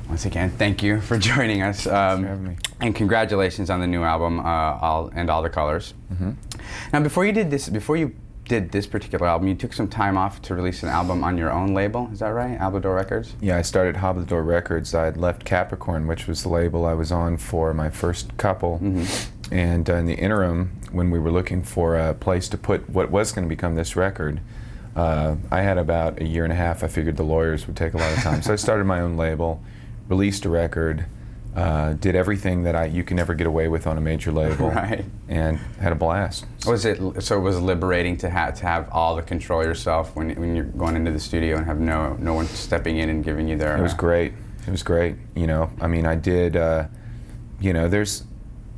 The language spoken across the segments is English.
Once again, thank you for joining us. Thanks for having me. And congratulations on the new album, All the Colors. Mm-hmm. Now, before you did this particular album, you took some time off to release an album on your own label. Is that right? Hablador Records? Yeah, I started Hablador Records. I had left Capricorn, which was the label I was on for my first couple. Mm-hmm. And in the interim, when we were looking for a place to put what was going to become this record, I had about a year and a half. I figured the lawyers would take a lot of time. So I started my own label, released a record, did everything that you can never get away with on a major label, right. And had a blast. Was it liberating to have all the control yourself when you're going into the studio and have no one stepping in and giving you their? It was great. It was great. You know, I mean, I did.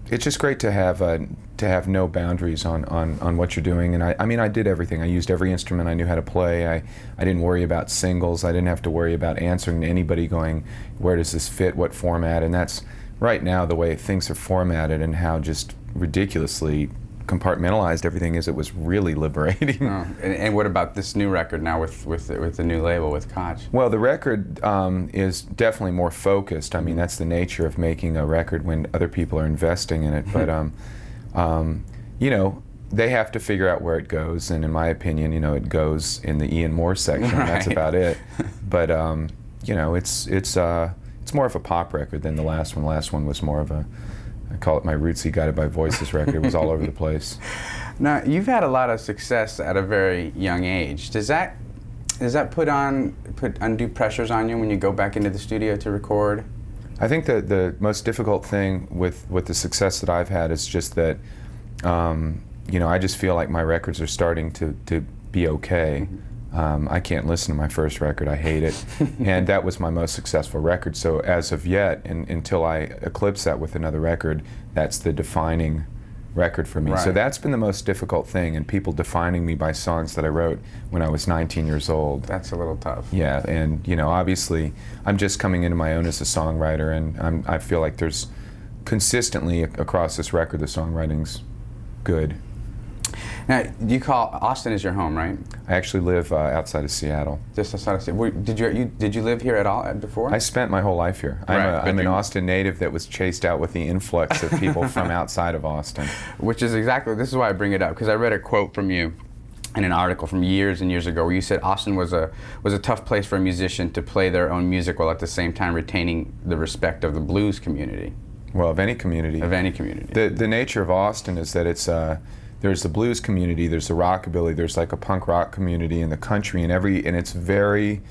It's just great to have no boundaries on what you're doing. And I did everything. I used every instrument I knew how to play. I didn't worry about singles. I didn't have to worry about answering to anybody going, where does this fit, what format? And that's right now the way things are formatted and how just ridiculously compartmentalized everything is. It was really liberating. Oh. And what about this new record now with the new label with Koch? Well, the record is definitely more focused. I mean, that's the nature of making a record when other people are investing in it. But you know, they have to figure out where it goes, and in my opinion, you know, it goes in the Ian Moore section. Right. That's about it. But you know, it's more of a pop record than the last one. The last one was more of a, I call it my rootsy Guided by Voices record. It was all over the place. Now, you've had a lot of success at a very young age. Does that put undue pressures on you when you go back into the studio to record? I think that the most difficult thing with the success that I've had is just that, you know, I just feel like my records are starting to be okay. I can't listen to my first record. I hate it. And that was my most successful record. So as of yet, until I eclipse that with another record, that's the defining record for me. Right. So that's been the most difficult thing, and people defining me by songs that I wrote when I was 19 years old. That's a little tough. Yeah, and you know, obviously, I'm just coming into my own as a songwriter, and I feel like there's consistently across this record, the songwriting's good. Now, you call Austin is your home, right? I actually live outside of Seattle. Just outside of Seattle. Did you live here at all before? I spent my whole life here. I'm an Austin native that was chased out with the influx of people from outside of Austin. Which is this is why I bring it up, because I read a quote from you in an article from years and years ago where you said Austin was a tough place for a musician to play their own music while at the same time retaining the respect of the blues community. Well, of any community. Of any community. The nature of Austin is that it's there's the blues community, there's the rockabilly, there's like a punk rock community in the country, and it's very,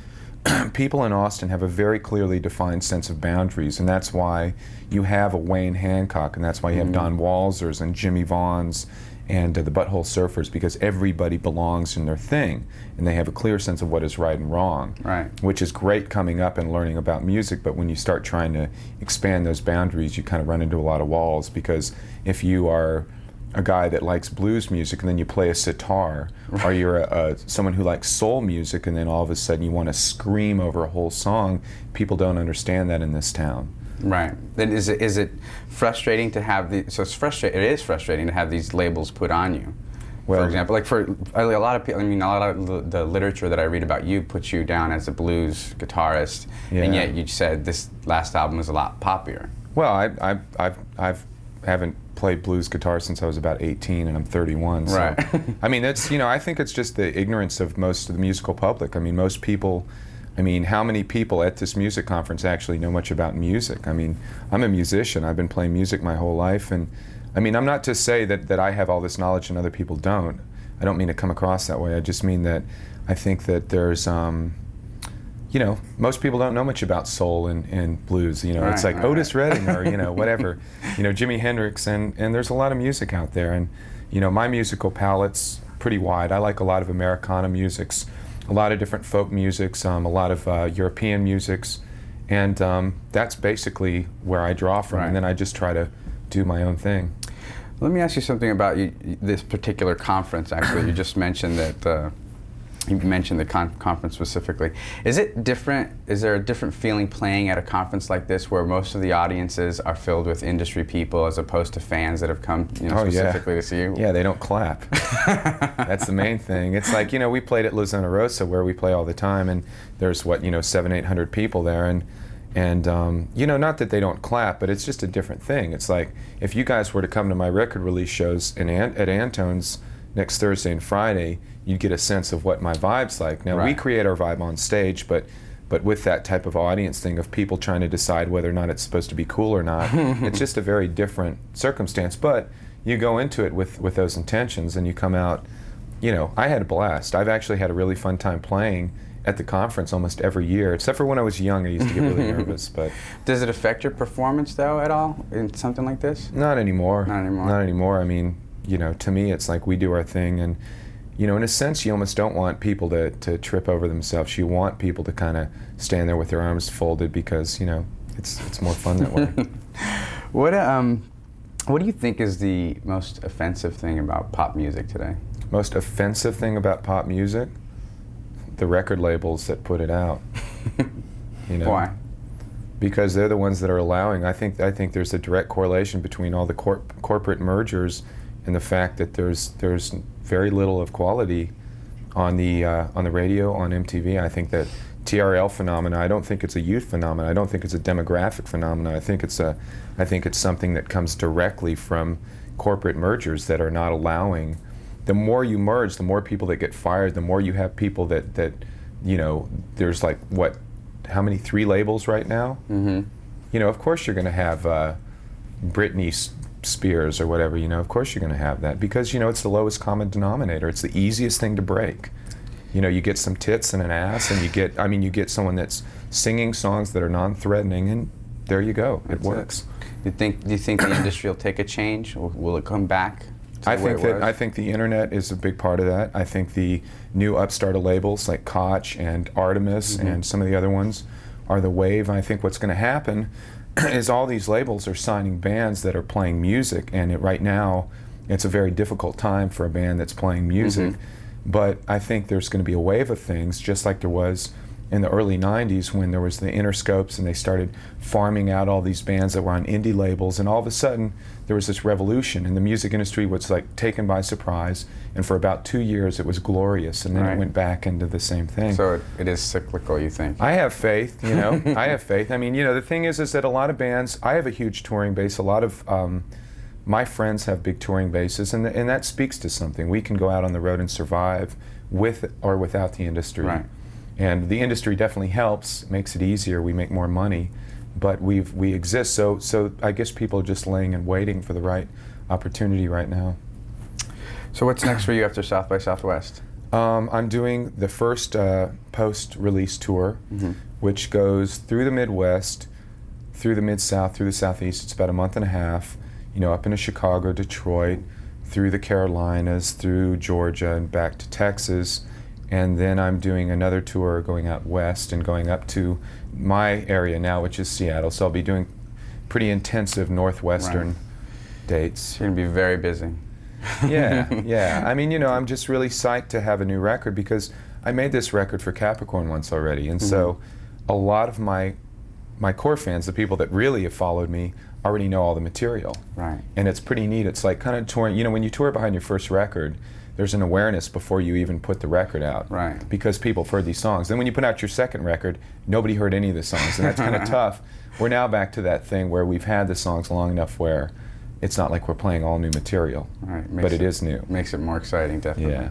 people in Austin have a very clearly defined sense of boundaries, and that's why you have a Wayne Hancock, and that's why you have Don Walzers and Jimmy Vaughns and the Butthole Surfers, because everybody belongs in their thing, and they have a clear sense of what is right and wrong, right. Which is great coming up and learning about music, but when you start trying to expand those boundaries, you kind of run into a lot of walls, because if you are a guy that likes blues music and then you play a sitar, right. Or you're someone who likes soul music and then all of a sudden you want to scream over a whole song, people don't understand that in this town. Right. Then is it frustrating to have it is frustrating to have these labels put on you. Well, for example, like for a lot of people, I mean, a lot of the literature that I read about you puts you down as a blues guitarist, yeah. And yet you said this last album was a lot poppier. Well, I haven't played blues guitar since I was about 18, and I'm 31. So, right. I mean, that's, you know, I think it's just the ignorance of most of the musical public. I mean, most people, I mean, how many people at this music conference actually know much about music? I mean, I'm a musician. I've been playing music my whole life, and I mean, I'm not to say that I have all this knowledge and other people don't. I don't mean to come across that way. I just mean that I think that there's, you know, most people don't know much about soul and blues. You know, right, it's like Otis Redding or, you know, whatever, you know, Jimi Hendrix, and there's a lot of music out there. And, you know, my musical palette's pretty wide. I like a lot of Americana musics, a lot of different folk musics, a lot of European musics, and that's basically where I draw from. Right. And then I just try to do my own thing. Let me ask you something about this particular conference, actually. You just mentioned that you mentioned the conference specifically. Is it different? Is there a different feeling playing at a conference like this, where most of the audiences are filled with industry people as opposed to fans that have come, you know, specifically to see you? Yeah, they don't clap. That's the main thing. It's like, you know, we played at La Zona Rosa, where we play all the time, and there's what, you know, 700-800 people there, and And you know, not that they don't clap, but it's just a different thing. It's like if you guys were to come to my record release shows at Antone's next Thursday and Friday, you'd get a sense of what my vibe's like. Now, we create our vibe on stage, but with that type of audience thing of people trying to decide whether or not it's supposed to be cool or not, it's just a very different circumstance. But you go into it with those intentions, and you come out, you know, I had a blast. I've actually had a really fun time playing at the conference almost every year, except for when I was young. I used to get really nervous. But does it affect your performance, though, at all in something like this? Not anymore. Not anymore. Not anymore. I mean, you know, to me, it's like we do our thing, and you know, in a sense, you almost don't want people to trip over themselves. You want people to kind of stand there with their arms folded because, you know, it's more fun that way. What do you think is the most offensive thing about pop music today? Most offensive thing about pop music? The record labels that put it out. You know? Why? Because they're the ones that are allowing. I think there's a direct correlation between all the corporate mergers and the fact that there's very little of quality on the radio, on MTV. I think that TRL phenomena, I don't think it's a youth phenomena. I don't think it's a demographic phenomena. I think it's something that comes directly from corporate mergers that are not allowing. The more you merge, the more people that get fired, the more you have people that you know, there's like, what, how many, 3 labels right now? Mm-hmm. You know, of course you're going to have Britney Spears or whatever, you know, of course you're going to have that because, you know, it's the lowest common denominator. It's the easiest thing to break. You know, you get some tits and an ass, and you get someone that's singing songs that are non-threatening, and there you go. It works. Do you think the industry will take a change? Will it come back? I think the internet is a big part of that. I think the new upstart of labels like Koch and Artemis and some of the other ones are the wave. I think what's going to happen is all these labels are signing bands that are playing music, and right now it's a very difficult time for a band that's playing music. But I think there's going to be a wave of things, just like there was in the early 90s when there was the Interscopes and they started farming out all these bands that were on indie labels, and all of a sudden there was this revolution and the music industry was like taken by surprise, and for about 2 years it was glorious, and then it went back into the same thing. So it is cyclical, you think? I have faith, you know. I have faith. I mean, you know, the thing is that a lot of bands, I have a huge touring base, a lot of my friends have big touring bases, and that speaks to something. We can go out on the road and survive with or without the industry. Right. And the industry definitely helps, makes it easier, we make more money, but we exist. So I guess people are just laying and waiting for the right opportunity right now. So what's next for you after South by Southwest? I'm doing the first post-release tour, which goes through the Midwest, through the Mid-South, through the Southeast. It's about a month and a half, you know, up into Chicago, Detroit, through the Carolinas, through Georgia, and back to Texas. And then I'm doing another tour going out west and going up to my area now, which is Seattle. So I'll be doing pretty intensive Northwestern dates. You're going to be very busy. Yeah. I mean, you know, I'm just really psyched to have a new record because I made this record for Capricorn once already. And so a lot of my core fans, the people that really have followed me, already know all the material. Right. And it's pretty neat. It's like kind of touring, you know, when you tour behind your first record, there's an awareness before you even put the record out. Right. Because people have heard these songs. Then when you put out your second record, nobody heard any of the songs, and that's kind of tough. We're now back to that thing where we've had the songs long enough where it's not like we're playing all new material. Right. But it is new. Makes it more exciting, definitely. Yeah.